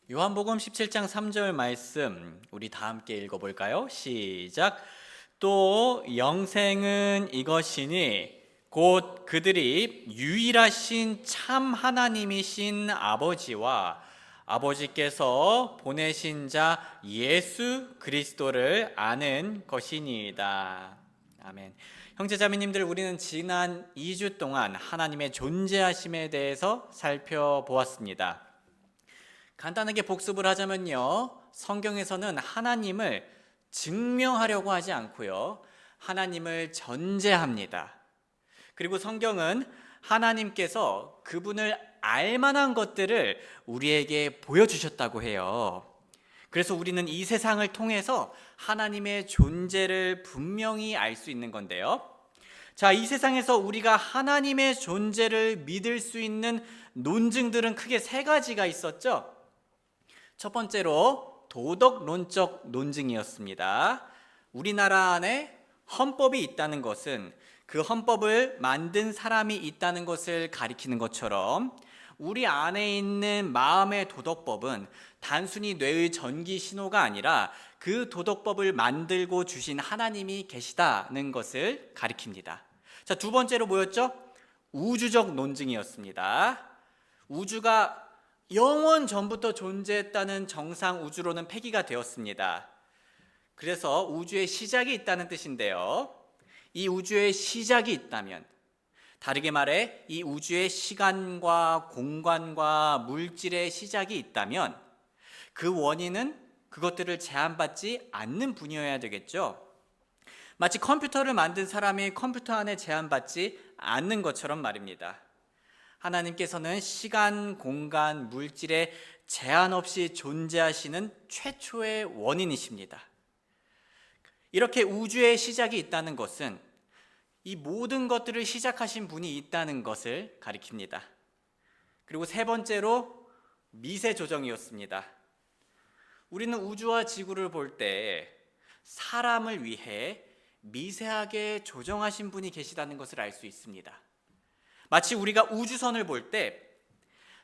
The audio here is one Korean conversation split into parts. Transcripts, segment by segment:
요한복음 17장 3절 말씀 우리 다 함께 읽어볼까요? 시작. 또 영생은 이것이니 곧 그들이 유일하신 참 하나님이신 아버지와 아버지께서 보내신 자 예수 그리스도를 아는 것이니이다. 아멘. 형제자매님들, 우리는 지난 2주 동안 하나님의 존재하심에 대해서 살펴보았습니다. 간단하게 복습을 하자면요, 성경에서는 하나님을 증명하려고 하지 않고요, 하나님을 전제합니다. 그리고 성경은 하나님께서 그분을 알만한 것들을 우리에게 보여주셨다고 해요. 그래서 우리는 이 세상을 통해서 하나님의 존재를 분명히 알 수 있는 건데요. 자, 이 세상에서 우리가 하나님의 존재를 믿을 수 있는 논증들은 크게 세 가지가 있었죠. 첫 번째로 도덕론적 논증이었습니다. 우리나라 안에 헌법이 있다는 것은 그 헌법을 만든 사람이 있다는 것을 가리키는 것처럼 우리 안에 있는 마음의 도덕법은 단순히 뇌의 전기 신호가 아니라 그 도덕법을 만들고 주신 하나님이 계시다는 것을 가리킵니다. 자, 두 번째로 뭐였죠? 우주적 논증이었습니다. 우주가 영원 전부터 존재했다는 정상 우주로는 폐기가 되었습니다. 그래서 우주의 시작이 있다는 뜻인데요. 이 우주의 시작이 있다면, 다르게 말해 이 우주의 시간과 공간과 물질의 시작이 있다면 그 원인은 그것들을 제한받지 않는 분이어야 되겠죠. 마치 컴퓨터를 만든 사람이 컴퓨터 안에 제한받지 않는 것처럼 말입니다. 하나님께서는 시간, 공간, 물질에 제한 없이 존재하시는 최초의 원인이십니다. 이렇게 우주의 시작이 있다는 것은 이 모든 것들을 시작하신 분이 있다는 것을 가리킵니다. 그리고 세 번째로 미세 조정이었습니다. 우리는 우주와 지구를 볼 때 사람을 위해 미세하게 조정하신 분이 계시다는 것을 알 수 있습니다. 마치 우리가 우주선을 볼 때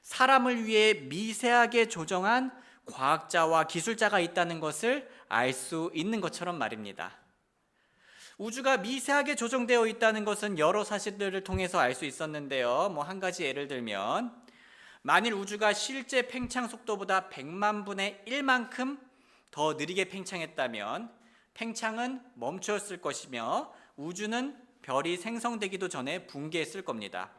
사람을 위해 미세하게 조정한 과학자와 기술자가 있다는 것을 알 수 있는 것처럼 말입니다. 우주가 미세하게 조정되어 있다는 것은 여러 사실들을 통해서 알 수 있었는데요. 한 가지 예를 들면, 만일 우주가 실제 팽창 속도보다 100만 분의 1만큼 더 느리게 팽창했다면 팽창은 멈추었을 것이며 우주는 별이 생성되기도 전에 붕괴했을 겁니다.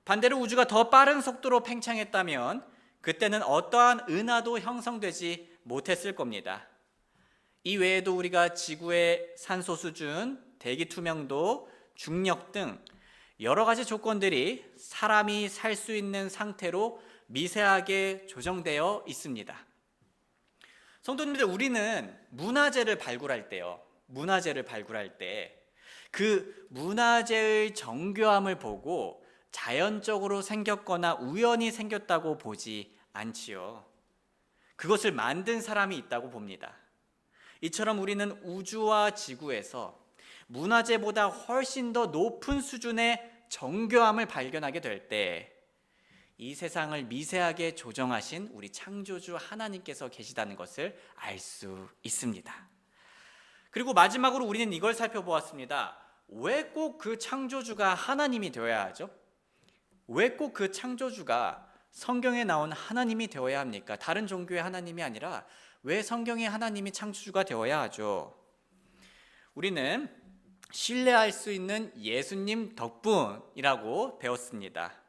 반대로 우주가 더 빠른 속도로 팽창했다면 그때는 어떠한 은하도 형성되지 못했을 겁니다. 이 외에도 우리가 지구의 산소 수준, 대기 투명도, 중력 등 여러 가지 조건들이 사람이 살 수 있는 상태로 미세하게 조정되어 있습니다. 성도님들, 우리는 문화재를 발굴할 때요, 그 문화재의 정교함을 보고 자연적으로 생겼거나 우연히 생겼다고 보지 않지요. 그것을 만든 사람이 있다고 봅니다. 이처럼 우리는 우주와 지구에서 문화재보다 훨씬 더 높은 수준의 정교함을 발견하게 될 때 이 세상을 미세하게 조정하신 우리 창조주 하나님께서 계시다는 것을 알 수 있습니다. 그리고 마지막으로 우리는 이걸 살펴보았습니다. 왜 꼭 그 창조주가 하나님이 되어야 하죠? 왜 꼭 그 창조주가 성경에 나온 하나님이 되어야 합니까? 다른 종교의 하나님이 아니라 왜 성경의 하나님이 창조주가 되어야 하죠? 우리는 신뢰할 수 있는 예수님 덕분이라고 배웠습니다.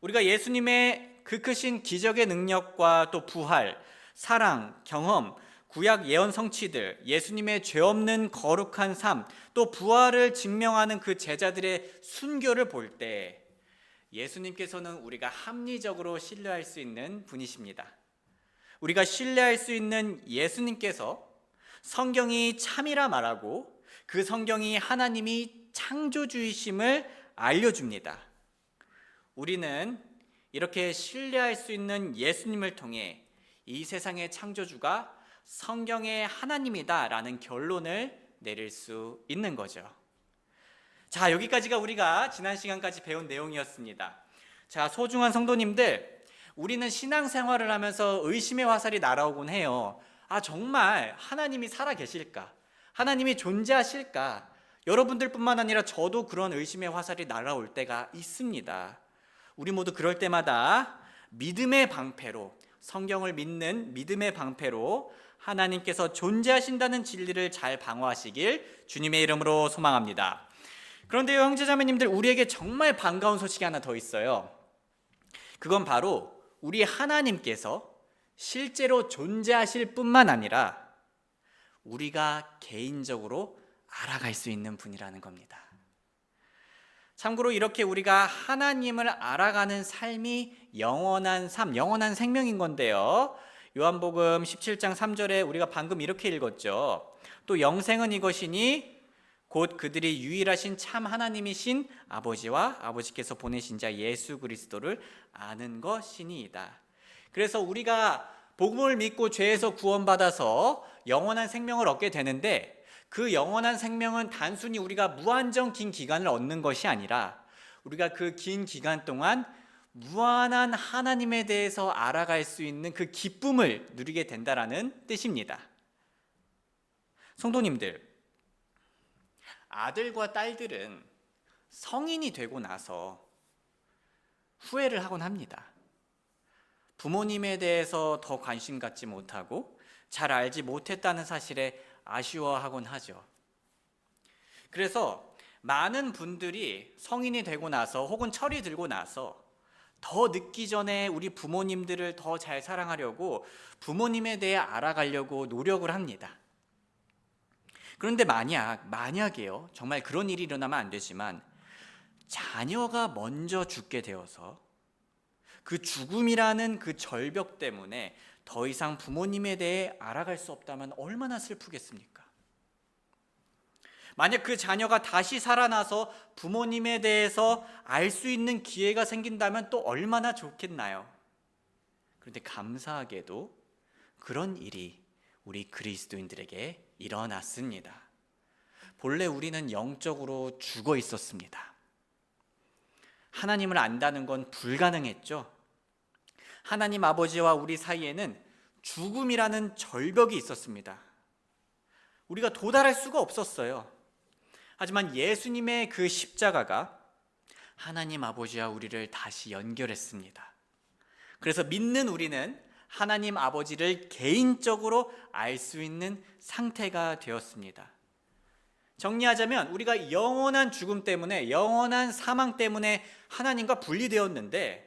우리가 예수님의 그 크신 기적의 능력과 또 부활, 사랑, 경험, 구약 예언 성취들, 예수님의 죄 없는 거룩한 삶, 또 부활을 증명하는 그 제자들의 순교를 볼 때 예수님께서는 우리가 합리적으로 신뢰할 수 있는 분이십니다. 우리가 신뢰할 수 있는 예수님께서 성경이 참이라 말하고 그 성경이 하나님이 창조주이심을 알려줍니다. 우리는 이렇게 신뢰할 수 있는 예수님을 통해 이 세상의 창조주가 성경의 하나님이다라는 결론을 내릴 수 있는 거죠. 자, 여기까지가 우리가 지난 시간까지 배운 내용이었습니다. 자, 소중한 성도님들, 우리는 신앙생활을 하면서 의심의 화살이 날아오곤 해요. 아, 정말 하나님이 살아 계실까? 하나님이 존재하실까? 여러분들뿐만 아니라 저도 그런 의심의 화살이 날아올 때가 있습니다. 우리 모두 그럴 때마다 믿음의 방패로, 성경을 믿는 믿음의 방패로 하나님께서 존재하신다는 진리를 잘 방어하시길 주님의 이름으로 소망합니다. 그런데요, 형제자매님들, 우리에게 정말 반가운 소식이 하나 더 있어요. 그건 바로 우리 하나님께서 실제로 존재하실 뿐만 아니라 우리가 개인적으로 알아갈 수 있는 분이라는 겁니다. 참고로 이렇게 우리가 하나님을 알아가는 삶이 영원한 삶, 영원한 생명인 건데요. 요한복음 17장 3절에 우리가 방금 이렇게 읽었죠. 또 영생은 이것이니 곧 그들이 유일하신 참 하나님이신 아버지와 아버지께서 보내신 자 예수 그리스도를 아는 것이니이다. 그래서 우리가 복음을 믿고 죄에서 구원받아서 영원한 생명을 얻게 되는데, 그 영원한 생명은 단순히 우리가 무한정 긴 기간을 얻는 것이 아니라 우리가 그 긴 기간 동안 무한한 하나님에 대해서 알아갈 수 있는 그 기쁨을 누리게 된다라는 뜻입니다. 성도님들, 아들과 딸들은 성인이 되고 나서 후회를 하곤 합니다. 부모님에 대해서 더 관심 갖지 못하고 잘 알지 못했다는 사실에 아쉬워하곤 하죠. 그래서 많은 분들이 성인이 되고 나서 혹은 철이 들고 나서 더 늦기 전에 우리 부모님들을 더 잘 사랑하려고 부모님에 대해 알아가려고 노력을 합니다. 그런데 만약에요, 정말 그런 일이 일어나면 안 되지만 자녀가 먼저 죽게 되어서 그 죽음이라는 그 절벽 때문에 더 이상 부모님에 대해 알아갈 수 없다면 얼마나 슬프겠습니까? 만약 그 자녀가 다시 살아나서 부모님에 대해서 알 수 있는 기회가 생긴다면 또 얼마나 좋겠나요? 그런데 감사하게도 그런 일이 우리 그리스도인들에게 일어났습니다. 본래 우리는 영적으로 죽어 있었습니다. 하나님을 안다는 건 불가능했죠. 하나님 아버지와 우리 사이에는 죽음이라는 절벽이 있었습니다. 우리가 도달할 수가 없었어요. 하지만 예수님의 그 십자가가 하나님 아버지와 우리를 다시 연결했습니다. 그래서 믿는 우리는 하나님 아버지를 개인적으로 알 수 있는 상태가 되었습니다. 정리하자면 우리가 영원한 죽음 때문에, 영원한 사망 때문에 하나님과 분리되었는데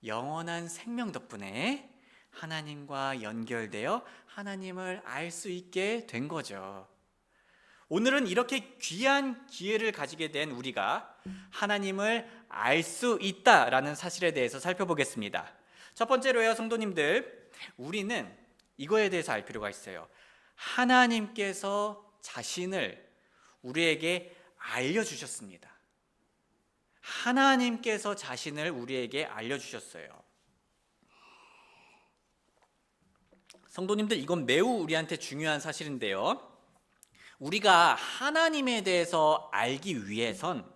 영원한 생명 덕분에 하나님과 연결되어 하나님을 알 수 있게 된 거죠. 오늘은 이렇게 귀한 기회를 가지게 된 우리가 하나님을 알 수 있다라는 사실에 대해서 살펴보겠습니다. 첫 번째로요, 성도님들, 우리는 이거에 대해서 알 필요가 있어요. 하나님께서 자신을 우리에게 알려주셨습니다. 하나님께서 자신을 우리에게 알려주셨어요. 성도님들, 이건 매우 우리한테 중요한 사실인데요. 우리가 하나님에 대해서 알기 위해선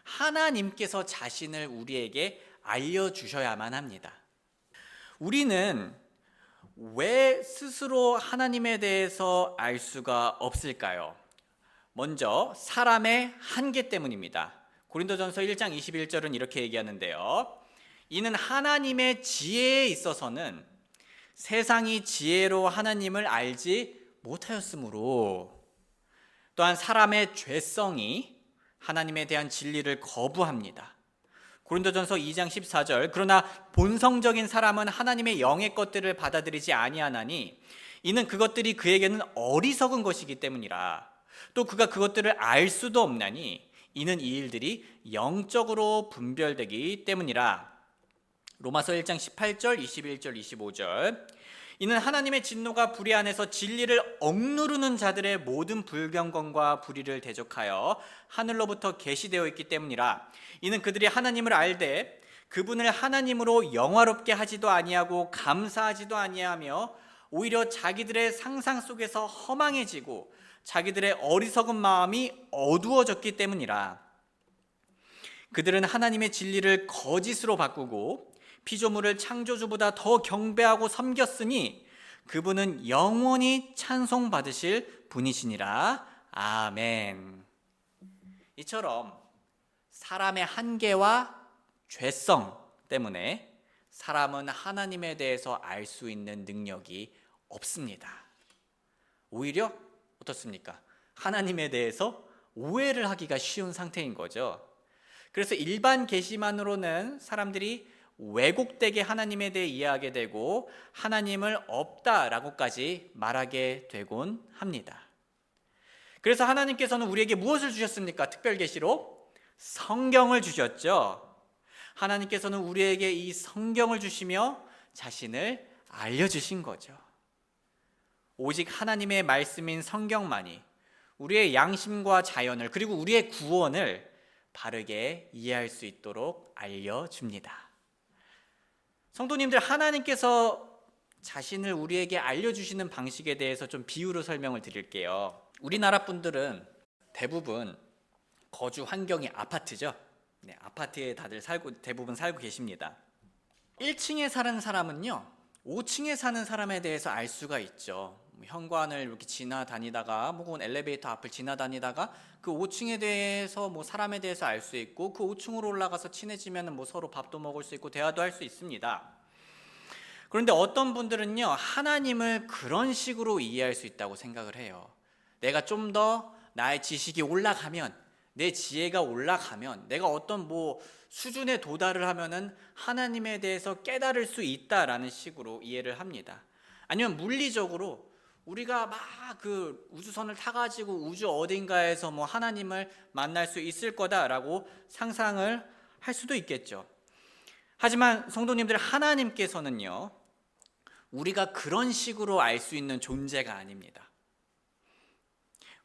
하나님께서 자신을 우리에게 알려주셔야만 합니다. 우리는 왜 스스로 하나님에 대해서 알 수가 없을까요? 먼저 사람의 한계 때문입니다. 고린도전서 1장 21절은 이렇게 얘기하는데요. 이는 하나님의 지혜에 있어서는 세상이 지혜로 하나님을 알지 못하였으므로, 또한 사람의 죄성이 하나님에 대한 진리를 거부합니다. 고린도전서 2장 14절, 그러나 본성적인 사람은 하나님의 영의 것들을 받아들이지 아니하나니 이는 그것들이 그에게는 어리석은 것이기 때문이라. 또 그가 그것들을 알 수도 없나니 이는 이 일들이 영적으로 분별되기 때문이라. 로마서 1장 18절, 21절, 25절, 이는 하나님의 진노가 불의 안에서 진리를 억누르는 자들의 모든 불경건과 불의를 대적하여 하늘로부터 계시되어 있기 때문이라. 이는 그들이 하나님을 알되 그분을 하나님으로 영화롭게 하지도 아니하고 감사하지도 아니하며 오히려 자기들의 상상 속에서 허망해지고 자기들의 어리석은 마음이 어두워졌기 때문이라. 그들은 하나님의 진리를 거짓으로 바꾸고 피조물을 창조주보다 더 경배하고 섬겼으니 그분은 영원히 찬송받으실 분이시니라. 아멘. 이처럼 사람의 한계와 죄성 때문에 사람은 하나님에 대해서 알 수 있는 능력이 없습니다. 오히려 어떻습니까? 하나님에 대해서 오해를 하기가 쉬운 상태인 거죠. 그래서 일반 계시만으로는 사람들이 왜곡되게 하나님에 대해 이해하게 되고 하나님을 없다라고까지 말하게 되곤 합니다. 그래서 하나님께서는 우리에게 무엇을 주셨습니까? 특별 계시로 성경을 주셨죠. 하나님께서는 우리에게 이 성경을 주시며 자신을 알려주신 거죠. 오직 하나님의 말씀인 성경만이 우리의 양심과 자연을 그리고 우리의 구원을 바르게 이해할 수 있도록 알려줍니다. 성도님들, 하나님께서 자신을 우리에게 알려주시는 방식에 대해서 좀 비유로 설명을 드릴게요. 우리나라 분들은 대부분 거주 환경이 아파트죠. 네, 아파트에 다들 대부분 살고 계십니다. 1층에 사는 사람은요, 5층에 사는 사람에 대해서 알 수가 있죠. 현관을 이렇게 지나다니다가 혹은 엘리베이터 앞을 지나다니다가 그 5층에 대해서 사람에 대해서 알 수 있고, 그 5층으로 올라가서 친해지면 서로 밥도 먹을 수 있고 대화도 할 수 있습니다. 그런데 어떤 분들은요, 하나님을 그런 식으로 이해할 수 있다고 생각을 해요. 내가 좀 더 나의 지식이 올라가면, 내 지혜가 올라가면, 내가 어떤 수준에 도달을 하면은 하나님에 대해서 깨달을 수 있다라는 식으로 이해를 합니다. 아니면 물리적으로 우리가 막 그 우주선을 타가지고 우주 어딘가에서 하나님을 만날 수 있을 거다라고 상상을 할 수도 있겠죠. 하지만 성도님들, 하나님께서는요, 우리가 그런 식으로 알 수 있는 존재가 아닙니다.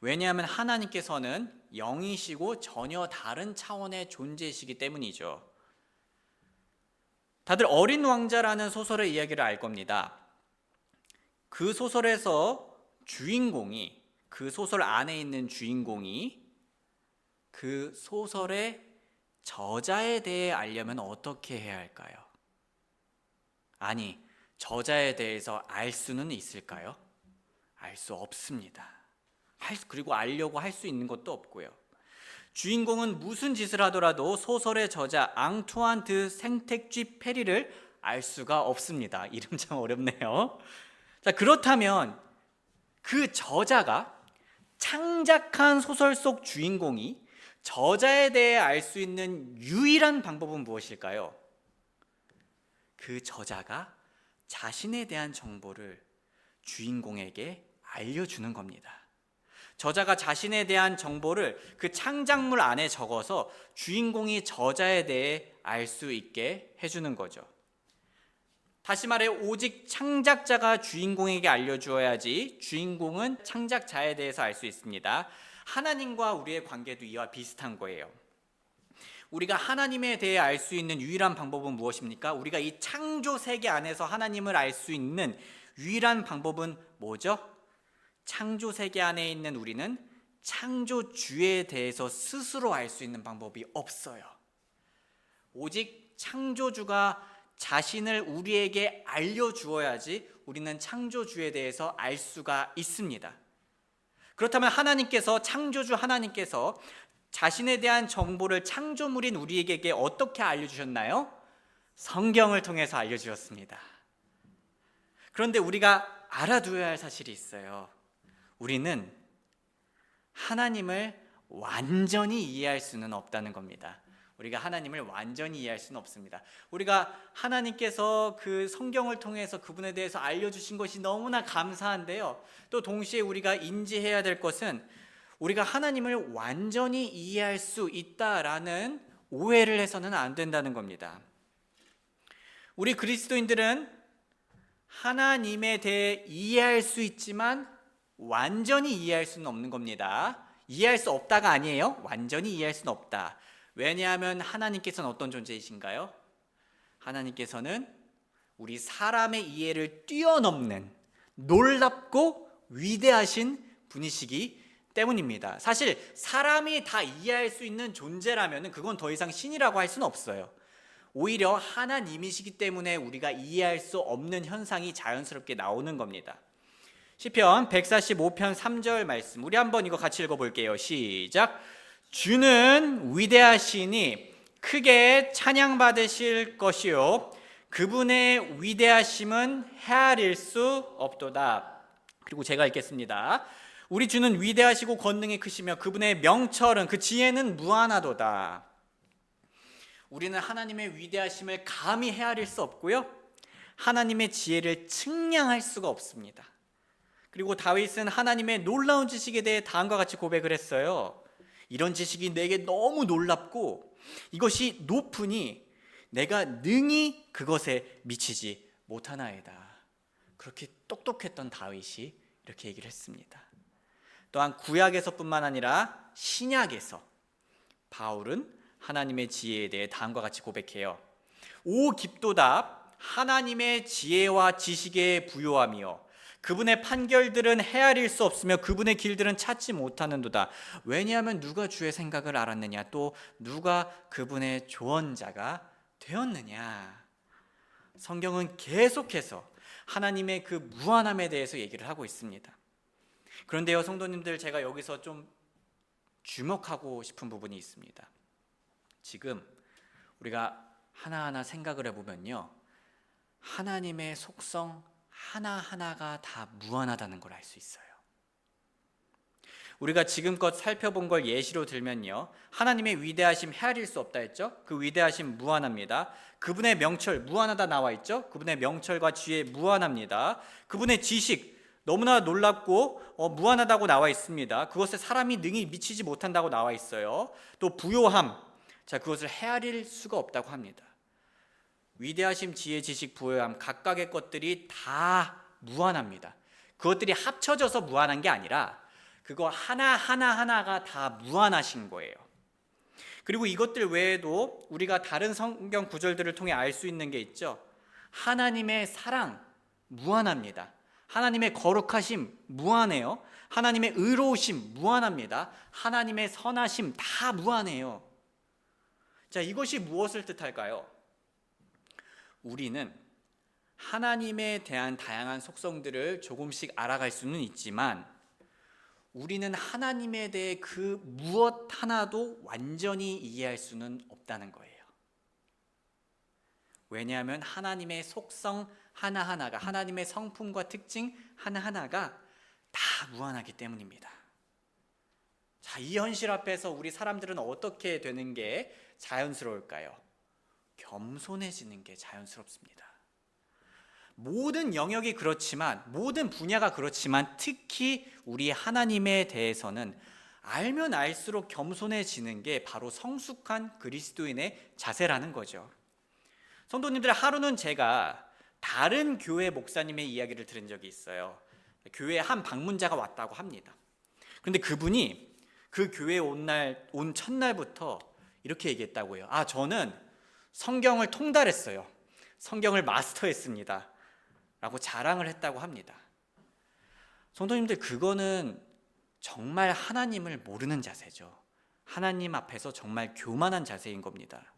왜냐하면 하나님께서는 영이시고 전혀 다른 차원의 존재이시기 때문이죠. 다들 어린 왕자라는 소설의 이야기를 알 겁니다. 그 소설에서 주인공이, 그 소설 안에 있는 주인공이 그 소설의 저자에 대해 알려면 어떻게 해야 할까요? 아니, 저자에 대해서 알 수는 있을까요? 알 수 없습니다. 그리고 알려고 할 수 있는 것도 없고요. 주인공은 무슨 짓을 하더라도 소설의 저자 앙투안 드 생텍쥐페리를 알 수가 없습니다. 이름 참 어렵네요. 자, 그렇다면 그 저자가, 창작한 소설 속 주인공이 저자에 대해 알 수 있는 유일한 방법은 무엇일까요? 그 저자가 자신에 대한 정보를 주인공에게 알려주는 겁니다. 저자가 자신에 대한 정보를 그 창작물 안에 적어서 주인공이 저자에 대해 알 수 있게 해주는 거죠. 다시 말해, 오직 창작자가 주인공에게 알려주어야지 주인공은 창작자에 대해서 알 수 있습니다. 하나님과 우리의 관계도 이와 비슷한 거예요. 우리가 하나님에 대해 알 수 있는 유일한 방법은 무엇입니까? 우리가 이 창조 세계 안에서 하나님을 알 수 있는 유일한 방법은 뭐죠? 창조 세계 안에 있는 우리는 창조주에 대해서 스스로 알 수 있는 방법이 없어요. 오직 창조주가 자신을 우리에게 알려주어야지 우리는 창조주에 대해서 알 수가 있습니다. 그렇다면 창조주 하나님께서 자신에 대한 정보를 창조물인 우리에게 어떻게 알려주셨나요? 성경을 통해서 알려주셨습니다. 그런데 우리가 알아두어야 할 사실이 있어요. 우리는 하나님을 완전히 이해할 수는 없다는 겁니다. 우리가 하나님을 완전히 이해할 수는 없습니다. 우리가 하나님께서 그 성경을 통해서 그분에 대해서 알려주신 것이 너무나 감사한데요, 또 동시에 우리가 인지해야 될 것은 우리가 하나님을 완전히 이해할 수 있다라는 오해를 해서는 안 된다는 겁니다. 우리 그리스도인들은 하나님에 대해 이해할 수 있지만 완전히 이해할 수는 없는 겁니다. 이해할 수 없다가 아니에요. 완전히 이해할 수는 없다. 왜냐하면 하나님께서는 어떤 존재이신가요? 하나님께서는 우리 사람의 이해를 뛰어넘는 놀랍고 위대하신 분이시기 때문입니다. 사실 사람이 다 이해할 수 있는 존재라면 그건 더 이상 신이라고 할 수는 없어요. 오히려 하나님이시기 때문에 우리가 이해할 수 없는 현상이 자연스럽게 나오는 겁니다. 시편 145편 3절 말씀, 우리 한번 이거 같이 읽어볼게요. 시작. 주는 위대하시니 크게 찬양받으실 것이요 그분의 위대하심은 헤아릴 수 없도다. 그리고 제가 읽겠습니다. 우리 주는 위대하시고 권능이 크시며 그분의 명철은, 그 지혜는 무한하도다. 우리는 하나님의 위대하심을 감히 헤아릴 수 없고요, 하나님의 지혜를 측량할 수가 없습니다. 그리고 다윗은 하나님의 놀라운 지식에 대해 다음과 같이 고백을 했어요. 이런 지식이 내게 너무 놀랍고 이것이 높으니 내가 능히 그것에 미치지 못하나이다. 그렇게 똑똑했던 다윗이 이렇게 얘기를 했습니다. 또한 구약에서뿐만 아니라 신약에서 바울은 하나님의 지혜에 대해 다음과 같이 고백해요. 오 깊도다 하나님의 지혜와 지식의 부요함이요 그분의 판결들은 헤아릴 수 없으며 그분의 길들은 찾지 못하는도다. 왜냐하면 누가 주의 생각을 알았느냐, 또 누가 그분의 조언자가 되었느냐. 성경은 계속해서 하나님의 그 무한함에 대해서 얘기를 하고 있습니다. 그런데요 성도님들, 제가 여기서 좀 주목하고 싶은 부분이 있습니다. 지금 우리가 하나하나 생각을 해보면요, 하나님의 속성 하나하나가 다 무한하다는 걸 알 수 있어요. 우리가 지금껏 살펴본 걸 예시로 들면요, 하나님의 위대하심 헤아릴 수 없다 했죠. 그 위대하심 무한합니다. 그분의 명철 무한하다 나와 있죠. 그분의 명철과 지혜 무한합니다. 그분의 지식 너무나 놀랍고 무한하다고 나와 있습니다. 그것에 사람이 능히 미치지 못한다고 나와 있어요. 또 부요함, 자 그것을 헤아릴 수가 없다고 합니다. 위대하심, 지혜, 지식, 부요함 각각의 것들이 다 무한합니다. 그것들이 합쳐져서 무한한 게 아니라 그거 하나하나가 다 무한하신 거예요. 그리고 이것들 외에도 우리가 다른 성경 구절들을 통해 알 수 있는 게 있죠. 하나님의 사랑 무한합니다. 하나님의 거룩하심 무한해요. 하나님의 의로우심 무한합니다. 하나님의 선하심 다 무한해요. 자, 이것이 무엇을 뜻할까요? 우리는 하나님에 대한 다양한 속성들을 조금씩 알아갈 수는 있지만 우리는 하나님에 대해 그 무엇 하나도 완전히 이해할 수는 없다는 거예요. 왜냐하면 하나님의 속성 하나하나가, 하나님의 성품과 특징 하나하나가 다 무한하기 때문입니다. 자, 이 현실 앞에서 우리 사람들은 어떻게 되는 게 자연스러울까요? 겸손해지는 게 자연스럽습니다. 모든 영역이 그렇지만, 모든 분야가 그렇지만 특히 우리 하나님에 대해서는 알면 알수록 겸손해지는 게 바로 성숙한 그리스도인의 자세라는 거죠. 성도님들, 하루는 제가 다른 교회 목사님의 이야기를 들은 적이 있어요. 교회에 한 방문자가 왔다고 합니다. 그런데 그분이 그 교회에 온 첫날부터 이렇게 얘기했다고 해요. 저는 성경을 통달했어요. 성경을 마스터했습니다. 라고 자랑을 했다고 합니다. 성도님들, 그거는 정말 하나님을 모르는 자세죠. 하나님 앞에서 정말 교만한 자세인 겁니다.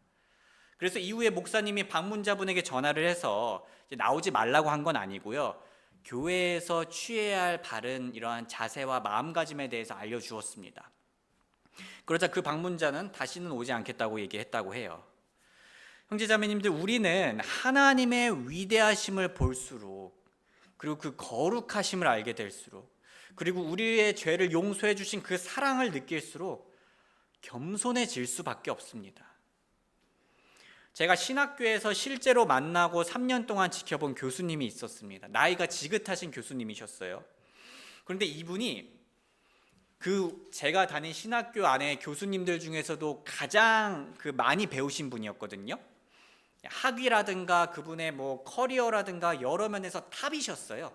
그래서 이후에 목사님이 방문자분에게 전화를 해서 이제 나오지 말라고 한 건 아니고요, 교회에서 취해야 할 바른 이러한 자세와 마음가짐에 대해서 알려주었습니다. 그러자 그 방문자는 다시는 오지 않겠다고 얘기했다고 해요. 형제자매님들, 우리는 하나님의 위대하심을 볼수록, 그리고 그 거룩하심을 알게 될수록, 그리고 우리의 죄를 용서해 주신 그 사랑을 느낄수록 겸손해질 수밖에 없습니다. 제가 신학교에서 실제로 만나고 3년 동안 지켜본 교수님이 있었습니다. 나이가 지긋하신 교수님이셨어요. 그런데 이분이 제가 다닌 신학교 안에 교수님들 중에서도 가장 많이 배우신 분이었거든요. 학위라든가 그분의 커리어라든가 여러 면에서 탑이셨어요.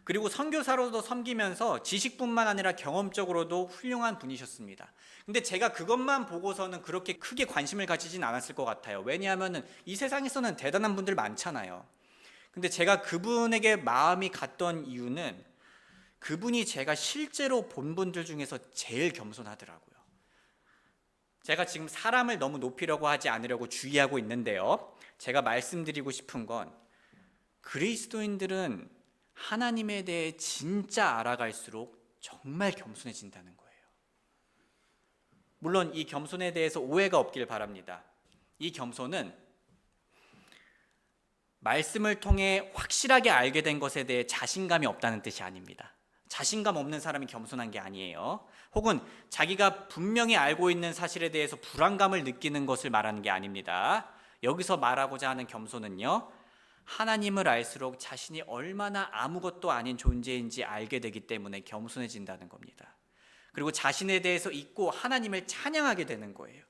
그리고 선교사로도 섬기면서 지식뿐만 아니라 경험적으로도 훌륭한 분이셨습니다. 근데 제가 그것만 보고서는 그렇게 크게 관심을 가지진 않았을 것 같아요. 왜냐하면 이 세상에서는 대단한 분들 많잖아요. 근데 제가 그분에게 마음이 갔던 이유는 그분이 제가 실제로 본 분들 중에서 제일 겸손하더라고요. 제가 지금 사람을 너무 높이려고 하지 않으려고 주의하고 있는데요. 제가 말씀드리고 싶은 건 그리스도인들은 하나님에 대해 진짜 알아갈수록 정말 겸손해진다는 거예요. 물론 이 겸손에 대해서 오해가 없길 바랍니다. 이 겸손은 말씀을 통해 확실하게 알게 된 것에 대해 자신감이 없다는 뜻이 아닙니다. 자신감 없는 사람이 겸손한 게 아니에요. 혹은 자기가 분명히 알고 있는 사실에 대해서 불안감을 느끼는 것을 말하는 게 아닙니다. 여기서 말하고자 하는 겸손은요, 하나님을 알수록 자신이 얼마나 아무것도 아닌 존재인지 알게 되기 때문에 겸손해진다는 겁니다. 그리고 자신에 대해서 잊고 하나님을 찬양하게 되는 거예요.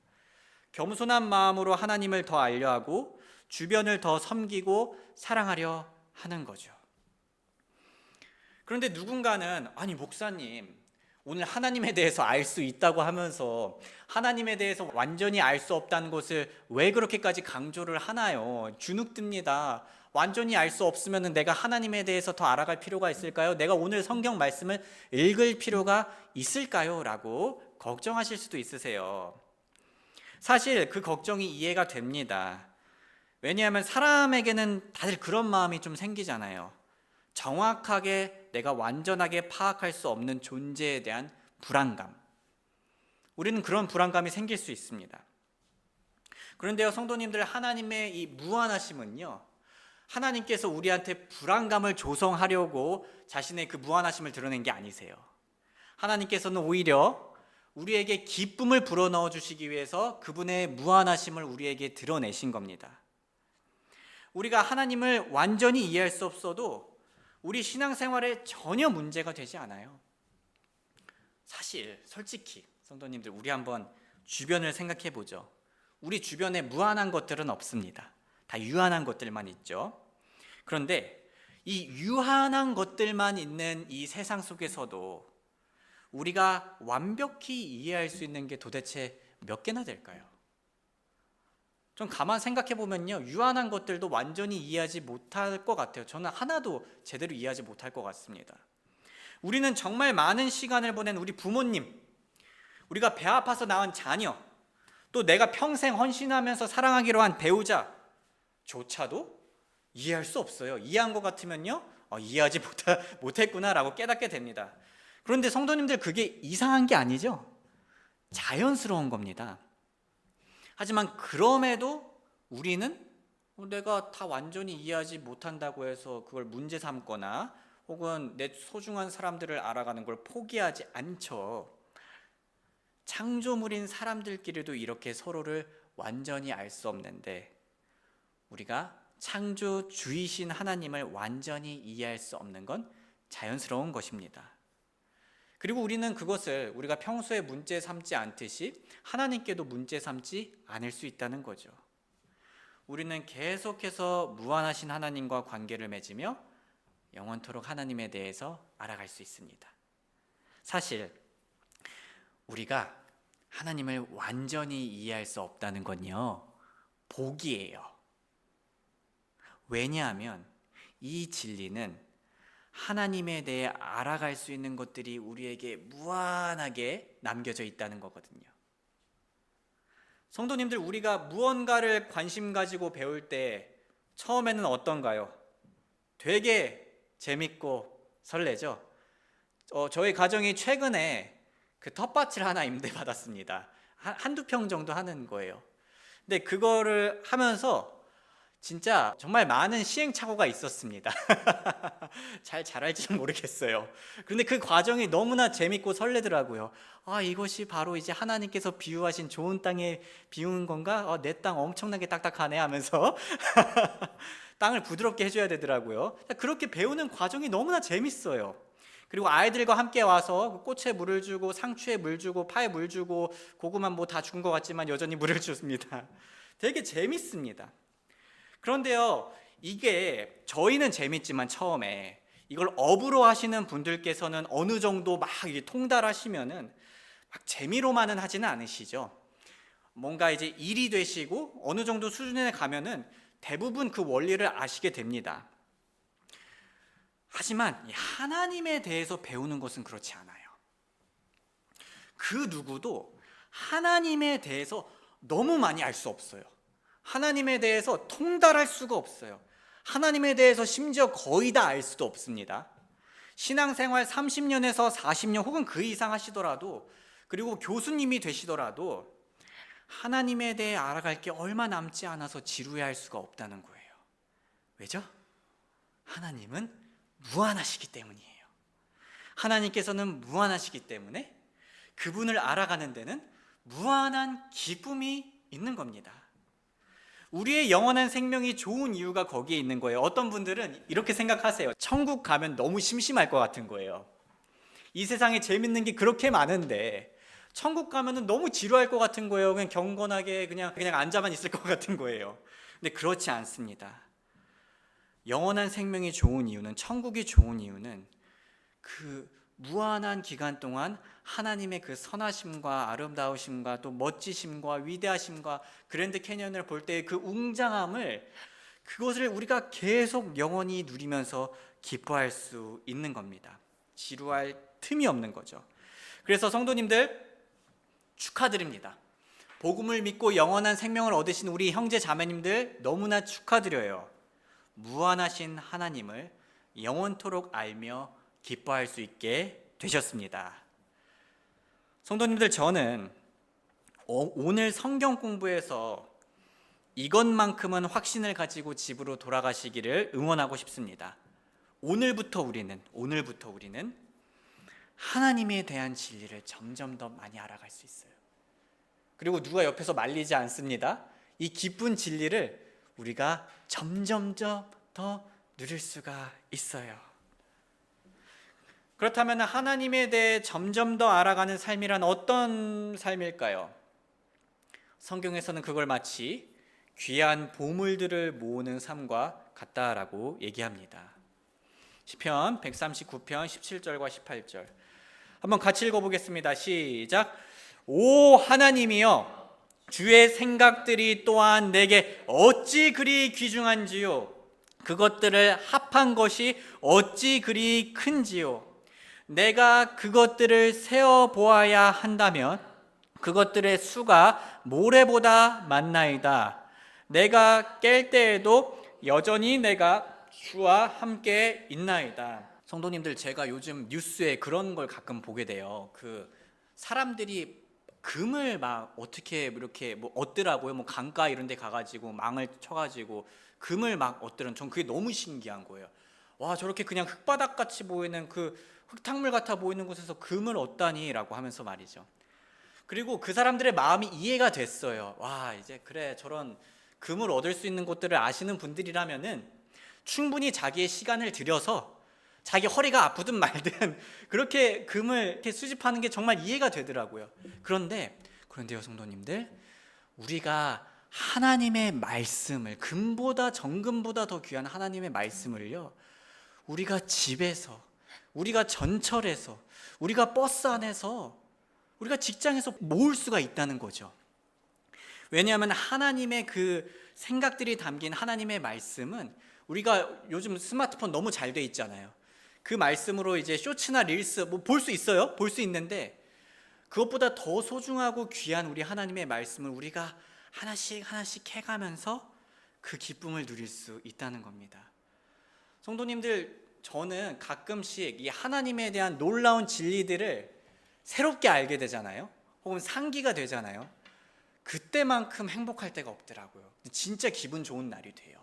겸손한 마음으로 하나님을 더 알려하고 주변을 더 섬기고 사랑하려 하는 거죠. 그런데 누군가는 아니 목사님, 오늘 하나님에 대해서 알 수 있다고 하면서 하나님에 대해서 완전히 알 수 없다는 것을 왜 그렇게까지 강조를 하나요? 주눅듭니다. 완전히 알 수 없으면 내가 하나님에 대해서 더 알아갈 필요가 있을까요? 내가 오늘 성경 말씀을 읽을 필요가 있을까요? 라고 걱정하실 수도 있으세요. 사실 그 걱정이 이해가 됩니다. 왜냐하면 사람에게는 다들 그런 마음이 좀 생기잖아요. 정확하게 내가 완전하게 파악할 수 없는 존재에 대한 불안감. 우리는 그런 불안감이 생길 수 있습니다. 그런데요, 성도님들, 하나님의 이 무한하심은요, 하나님께서 우리한테 불안감을 조성하려고 자신의 그 무한하심을 드러낸 게 아니세요. 하나님께서는 오히려 우리에게 기쁨을 불어넣어 주시기 위해서 그분의 무한하심을 우리에게 드러내신 겁니다. 우리가 하나님을 완전히 이해할 수 없어도 우리 신앙생활에 전혀 문제가 되지 않아요. 사실 솔직히 성도님들, 우리 한번 주변을 생각해 보죠. 우리 주변에 무한한 것들은 없습니다. 다 유한한 것들만 있죠. 그런데 이 유한한 것들만 있는 이 세상 속에서도 우리가 완벽히 이해할 수 있는 게 도대체 몇 개나 될까요? 좀 가만 생각해 보면요, 유한한 것들도 완전히 이해하지 못할 것 같아요. 저는 하나도 제대로 이해하지 못할 것 같습니다. 우리는 정말 많은 시간을 보낸 우리 부모님, 우리가 배 아파서 낳은 자녀, 또 내가 평생 헌신하면서 사랑하기로 한 배우자조차도 이해할 수 없어요. 이해한 것 같으면요, 이해하지 못했구나라고 깨닫게 됩니다. 그런데 성도님들, 그게 이상한 게 아니죠. 자연스러운 겁니다. 하지만 그럼에도 우리는 내가 다 완전히 이해하지 못한다고 해서 그걸 문제 삼거나 혹은 내 소중한 사람들을 알아가는 걸 포기하지 않죠. 창조물인 사람들끼리도 이렇게 서로를 완전히 알 수 없는데 우리가 창조주이신 하나님을 완전히 이해할 수 없는 건 자연스러운 것입니다. 그리고 우리는 그것을 우리가 평소에 문제 삼지 않듯이 하나님께도 문제 삼지 않을 수 있다는 거죠. 우리는 계속해서 무한하신 하나님과 관계를 맺으며 영원토록 하나님에 대해서 알아갈 수 있습니다. 사실 우리가 하나님을 완전히 이해할 수 없다는 건요, 복이에요. 왜냐하면 이 진리는 하나님에 대해 알아갈 수 있는 것들이 우리에게 무한하게 남겨져 있다는 거거든요. 성도님들, 우리가 무언가를 관심 가지고 배울 때 처음에는 어떤가요? 되게 재밌고 설레죠? 저희 가정이 최근에 그 텃밭을 하나 임대받았습니다. 한두 평 정도 하는 거예요. 근데 그거를 하면서 진짜 정말 많은 시행착오가 있었습니다. 잘 자랄지는 모르겠어요. 그런데 그 과정이 너무나 재밌고 설레더라고요. 이것이 바로 이제 하나님께서 비유하신 좋은 땅에 비운 건가? 내 땅 엄청나게 딱딱하네 하면서 땅을 부드럽게 해줘야 되더라고요. 그렇게 배우는 과정이 너무나 재밌어요. 그리고 아이들과 함께 와서 꽃에 물을 주고 상추에 물 주고 파에 물 주고 고구마 뭐 다 죽은 것 같지만 여전히 물을 줍니다. 되게 재밌습니다. 그런데요, 이게 저희는 재밌지만 처음에 이걸 업으로 하시는 분들께서는 어느 정도 막 통달하시면은 막 재미로만은 하지는 않으시죠. 뭔가 이제 일이 되시고 어느 정도 수준에 가면은 대부분 그 원리를 아시게 됩니다. 하지만 하나님에 대해서 배우는 것은 그렇지 않아요. 그 누구도 하나님에 대해서 너무 많이 알 수 없어요. 하나님에 대해서 통달할 수가 없어요. 하나님에 대해서 심지어 거의 다 알 수도 없습니다. 신앙생활 30년에서 40년 혹은 그 이상 하시더라도, 그리고 교수님이 되시더라도 하나님에 대해 알아갈 게 얼마 남지 않아서 지루해할 수가 없다는 거예요. 왜죠? 하나님은 무한하시기 때문이에요. 하나님께서는 무한하시기 때문에 그분을 알아가는 데는 무한한 기쁨이 있는 겁니다. 우리의 영원한 생명이 좋은 이유가 거기에 있는 거예요. 어떤 분들은 이렇게 생각하세요. 천국 가면 너무 심심할 것 같은 거예요. 이 세상에 재밌는 게 그렇게 많은데 천국 가면은 너무 지루할 것 같은 거예요. 그냥 경건하게 그냥 앉아만 있을 것 같은 거예요. 근데 그렇지 않습니다. 영원한 생명이 좋은 이유는, 천국이 좋은 이유는 그 무한한 기간 동안 하나님의 그 선하심과 아름다우심과 또 멋지심과 위대하심과 그랜드 캐년을 볼 때의 그 웅장함을, 그것을 우리가 계속 영원히 누리면서 기뻐할 수 있는 겁니다. 지루할 틈이 없는 거죠. 그래서 성도님들 축하드립니다. 복음을 믿고 영원한 생명을 얻으신 우리 형제 자매님들 너무나 축하드려요. 무한하신 하나님을 영원토록 알며 기뻐할 수 있게 되셨습니다. 성도님들, 저는 오늘 성경 공부에서 이것만큼은 확신을 가지고 집으로 돌아가시기를 응원하고 싶습니다. 오늘부터 우리는 하나님에 대한 진리를 점점 더 많이 알아갈 수 있어요. 그리고 누가 옆에서 말리지 않습니다. 이 기쁜 진리를 우리가 점점 더 누릴 수가 있어요. 그렇다면 하나님에 대해 점점 더 알아가는 삶이란 어떤 삶일까요? 성경에서는 그걸 마치 귀한 보물들을 모으는 삶과 같다라고 얘기합니다. 시편 139편 17절과 18절 한번 같이 읽어보겠습니다. 시작. 오 하나님이여, 주의 생각들이 또한 내게 어찌 그리 귀중한지요, 그것들을 합한 것이 어찌 그리 큰지요. 내가 그것들을 세어 보아야 한다면 그것들의 수가 모래보다 많나이다. 내가 깰 때에도 여전히 내가 주와 함께 있나이다. 성도님들, 제가 요즘 뉴스에 그런 걸 가끔 보게 돼요. 그 사람들이 금을 막 어떻게 이렇게 뭐 얻더라고요. 뭐 강가 이런 데 가가지고 망을 쳐가지고 금을 막 얻더란. 전 그게 너무 신기한 거예요. 와, 저렇게 그냥 흙바닥 같이 보이는 그 흙탕물 같아 보이는 곳에서 금을 얻다니라고 하면서 말이죠. 그리고 그 사람들의 마음이 이해가 됐어요. 와, 이제 그래, 저런 금을 얻을 수 있는 곳들을 아시는 분들이라면은 충분히 자기의 시간을 들여서 자기 허리가 아프든 말든 그렇게 금을 이렇게 수집하는 게 정말 이해가 되더라고요. 그런데요 성도님들, 우리가 하나님의 말씀을, 금보다 정금보다 더 귀한 하나님의 말씀을요, 우리가 집에서, 우리가 전철에서, 우리가 버스 안에서, 우리가 직장에서 모을 수가 있다는 거죠. 왜냐하면 하나님의 그 생각들이 담긴 하나님의 말씀은, 우리가 요즘 스마트폰 너무 잘 돼 있잖아요. 그 말씀으로 이제 쇼츠나 릴스 뭐 볼 수 있어요. 볼 수 있는데 그것보다 더 소중하고 귀한 우리 하나님의 말씀을 우리가 하나씩 해가면서 그 기쁨을 누릴 수 있다는 겁니다. 성도님들, 저는 가끔씩 이 하나님에 대한 놀라운 진리들을 새롭게 알게 되잖아요. 혹은 상기가 되잖아요. 그때만큼 행복할 때가 없더라고요. 진짜 기분 좋은 날이 돼요.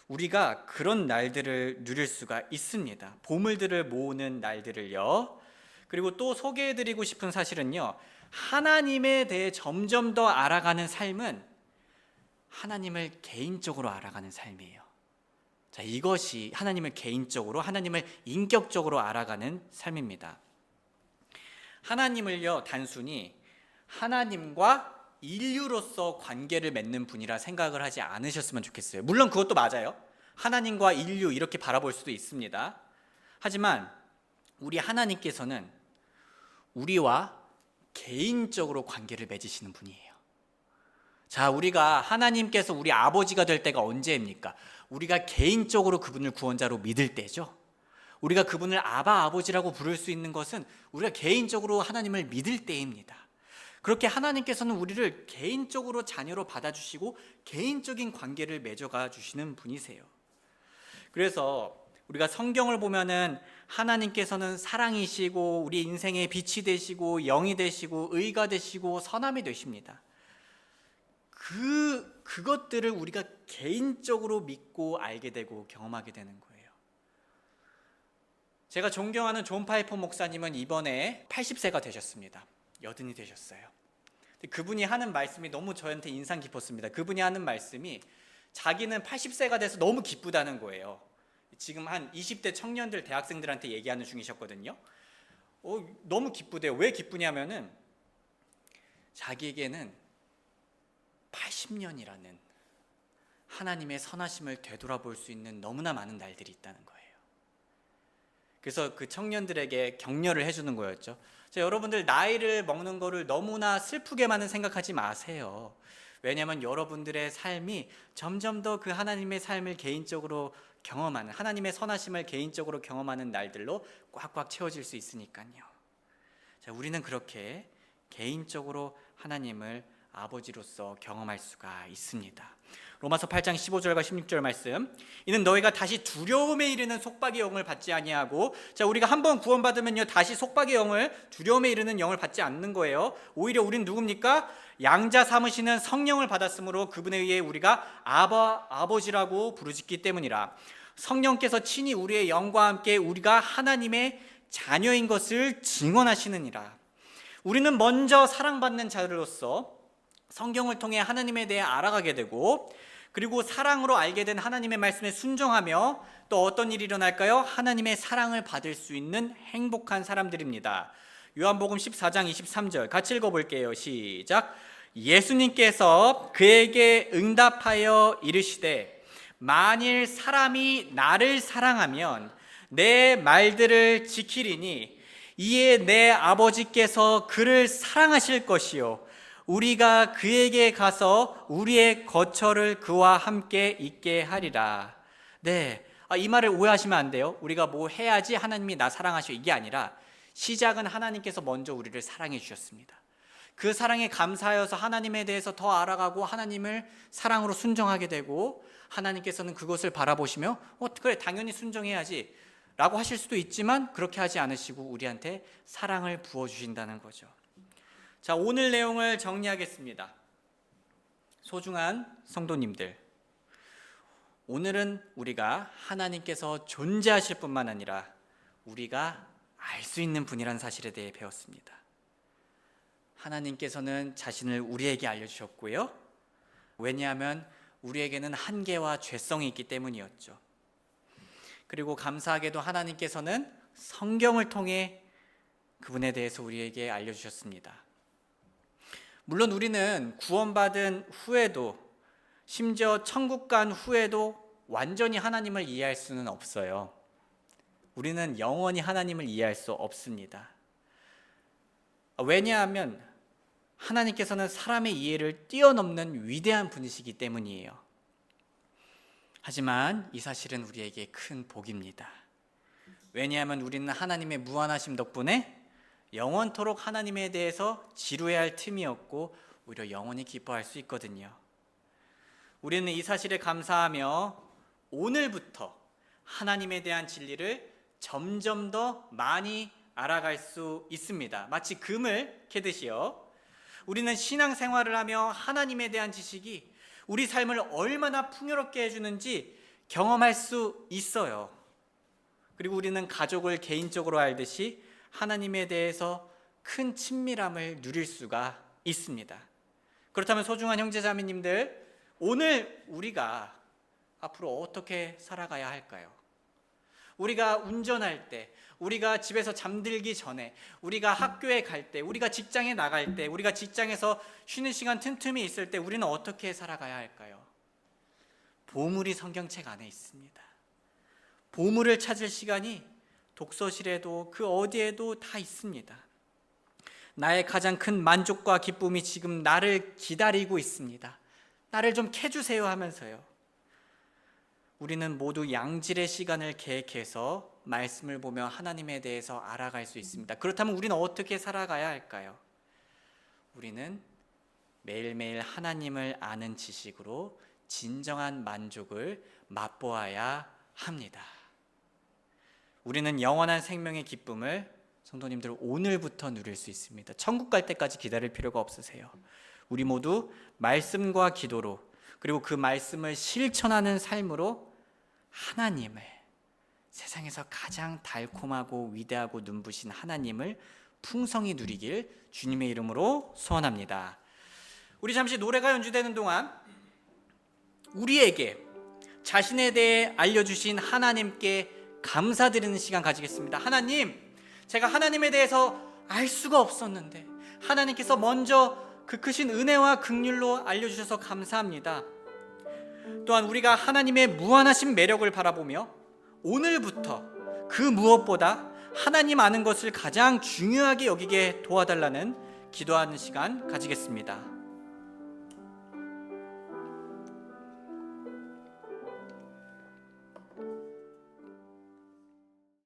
우리가 그런 날들을 누릴 수가 있습니다. 보물들을 모으는 날들을요. 그리고 또 소개해드리고 싶은 사실은요, 하나님에 대해 점점 더 알아가는 삶은 하나님을 개인적으로 알아가는 삶이에요. 자, 이것이 하나님을 개인적으로, 하나님을 인격적으로 알아가는 삶입니다. 하나님을요, 단순히 하나님과 인류로서 관계를 맺는 분이라 생각을 하지 않으셨으면 좋겠어요. 물론 그것도 맞아요. 하나님과 인류 이렇게 바라볼 수도 있습니다. 하지만 우리 하나님께서는 우리와 개인적으로 관계를 맺으시는 분이에요. 자, 우리가 하나님께서 우리 아버지가 될 때가 언제입니까? 우리가 개인적으로 그분을 구원자로 믿을 때죠. 우리가 그분을 아바 아버지라고 부를 수 있는 것은 우리가 개인적으로 하나님을 믿을 때입니다. 그렇게 하나님께서는 우리를 개인적으로 자녀로 받아주시고 개인적인 관계를 맺어가 주시는 분이세요. 그래서 우리가 성경을 보면은 하나님께서는 사랑이시고 우리 인생의 빛이 되시고 영이 되시고 의가 되시고 선함이 되십니다. 그것들을 우리가 개인적으로 믿고 알게 되고 경험하게 되는 거예요. 제가 존경하는 존 파이퍼 목사님은 이번에 80세가 되셨습니다. 여든이 되셨어요. 그분이 하는 말씀이 너무 저한테 인상 깊었습니다. 그분이 하는 말씀이 자기는 80세가 돼서 너무 기쁘다는 거예요. 지금 한 20대 청년들 대학생들한테 얘기하는 중이셨거든요. 너무 기쁘대요. 왜 기쁘냐면은 자기에게는 80년이라는 하나님의 선하심을 되돌아볼 수 있는 너무나 많은 날들이 있다는 거예요. 그래서 그 청년들에게 격려를 해주는 거였죠. 자, 여러분들 나이를 먹는 거를 너무나 슬프게만은 생각하지 마세요. 왜냐하면 여러분들의 삶이 점점 더 그 하나님의 삶을 개인적으로 경험하는, 하나님의 선하심을 개인적으로 경험하는 날들로 꽉꽉 채워질 수 있으니까요. 자, 우리는 그렇게 개인적으로 하나님을 아버지로서 경험할 수가 있습니다. 로마서 8장 15절과 16절 말씀. 이는 너희가 다시 두려움에 이르는 속박의 영을 받지 아니하고, 자, 우리가 한번 구원받으면요 다시 속박의 영을, 두려움에 이르는 영을 받지 않는 거예요. 오히려 우린 누굽니까? 양자 삼으시는 성령을 받았으므로 그분에 의해 우리가 아버지라고 부르짖기 때문이라. 성령께서 친히 우리의 영과 함께 우리가 하나님의 자녀인 것을 증언하시느니라. 우리는 먼저 사랑받는 자들로서 성경을 통해 하나님에 대해 알아가게 되고, 그리고 사랑으로 알게 된 하나님의 말씀에 순종하며 또 어떤 일이 일어날까요? 하나님의 사랑을 받을 수 있는 행복한 사람들입니다. 요한복음 14장 23절 같이 읽어볼게요. 시작. 예수님께서 그에게 응답하여 이르시되 만일 사람이 나를 사랑하면 내 말들을 지키리니 이에 내 아버지께서 그를 사랑하실 것이요 우리가 그에게 가서 우리의 거처를 그와 함께 있게 하리라. 네, 이 말을 오해하시면 안 돼요. 우리가 뭐 해야지 하나님이 나 사랑하셔, 이게 아니라 시작은 하나님께서 먼저 우리를 사랑해 주셨습니다. 그 사랑에 감사하여서 하나님에 대해서 더 알아가고 하나님을 사랑으로 순종하게 되고, 하나님께서는 그것을 바라보시며 그래 당연히 순종해야지 라고 하실 수도 있지만 그렇게 하지 않으시고 우리한테 사랑을 부어주신다는 거죠. 자, 오늘 내용을 정리하겠습니다. 소중한 성도님들, 오늘은 우리가 하나님께서 존재하실 뿐만 아니라 우리가 알 수 있는 분이라는 사실에 대해 배웠습니다. 하나님께서는 자신을 우리에게 알려주셨고요. 왜냐하면 우리에게는 한계와 죄성이 있기 때문이었죠. 그리고 감사하게도 하나님께서는 성경을 통해 그분에 대해서 우리에게 알려주셨습니다. 물론 우리는 구원받은 후에도, 심지어 천국 간 후에도 완전히 하나님을 이해할 수는 없어요. 우리는 영원히 하나님을 이해할 수 없습니다. 왜냐하면 하나님께서는 사람의 이해를 뛰어넘는 위대한 분이시기 때문이에요. 하지만 이 사실은 우리에게 큰 복입니다. 왜냐하면 우리는 하나님의 무한하심 덕분에 영원토록 하나님에 대해서 지루해할 틈이 없고 오히려 영원히 기뻐할 수 있거든요. 우리는 이 사실에 감사하며 오늘부터 하나님에 대한 진리를 점점 더 많이 알아갈 수 있습니다. 마치 금을 캐듯이요. 우리는 신앙생활을 하며 하나님에 대한 지식이 우리 삶을 얼마나 풍요롭게 해주는지 경험할 수 있어요. 그리고 우리는 가족을 개인적으로 알듯이 하나님에 대해서 큰 친밀함을 누릴 수가 있습니다. 그렇다면 소중한 형제자매님들, 오늘 우리가 앞으로 어떻게 살아가야 할까요? 우리가 운전할 때, 우리가 집에서 잠들기 전에, 우리가 학교에 갈 때, 우리가 직장에 나갈 때, 우리가 직장에서 쉬는 시간 틈틈이 있을 때 우리는 어떻게 살아가야 할까요? 보물이 성경책 안에 있습니다. 보물을 찾을 시간이 독서실에도 그 어디에도 다 있습니다. 나의 가장 큰 만족과 기쁨이 지금 나를 기다리고 있습니다. 나를 좀 캐주세요 하면서요. 우리는 모두 양질의 시간을 계획해서 말씀을 보며 하나님에 대해서 알아갈 수 있습니다. 그렇다면 우리는 어떻게 살아가야 할까요? 우리는 매일매일 하나님을 아는 지식으로 진정한 만족을 맛보아야 합니다. 우리는 영원한 생명의 기쁨을 성도님들 오늘부터 누릴 수 있습니다. 천국 갈 때까지 기다릴 필요가 없으세요. 우리 모두 말씀과 기도로, 그리고 그 말씀을 실천하는 삶으로 하나님을, 세상에서 가장 달콤하고 위대하고 눈부신 하나님을 풍성히 누리길 주님의 이름으로 소원합니다. 우리 잠시 노래가 연주되는 동안 우리에게 자신에 대해 알려주신 하나님께 감사드리는 시간 가지겠습니다. 하나님, 제가 하나님에 대해서 알 수가 없었는데 하나님께서 먼저 그 크신 은혜와 긍휼로 알려주셔서 감사합니다. 또한 우리가 하나님의 무한하신 매력을 바라보며 오늘부터 그 무엇보다 하나님 아는 것을 가장 중요하게 여기게 도와달라는 기도하는 시간 가지겠습니다.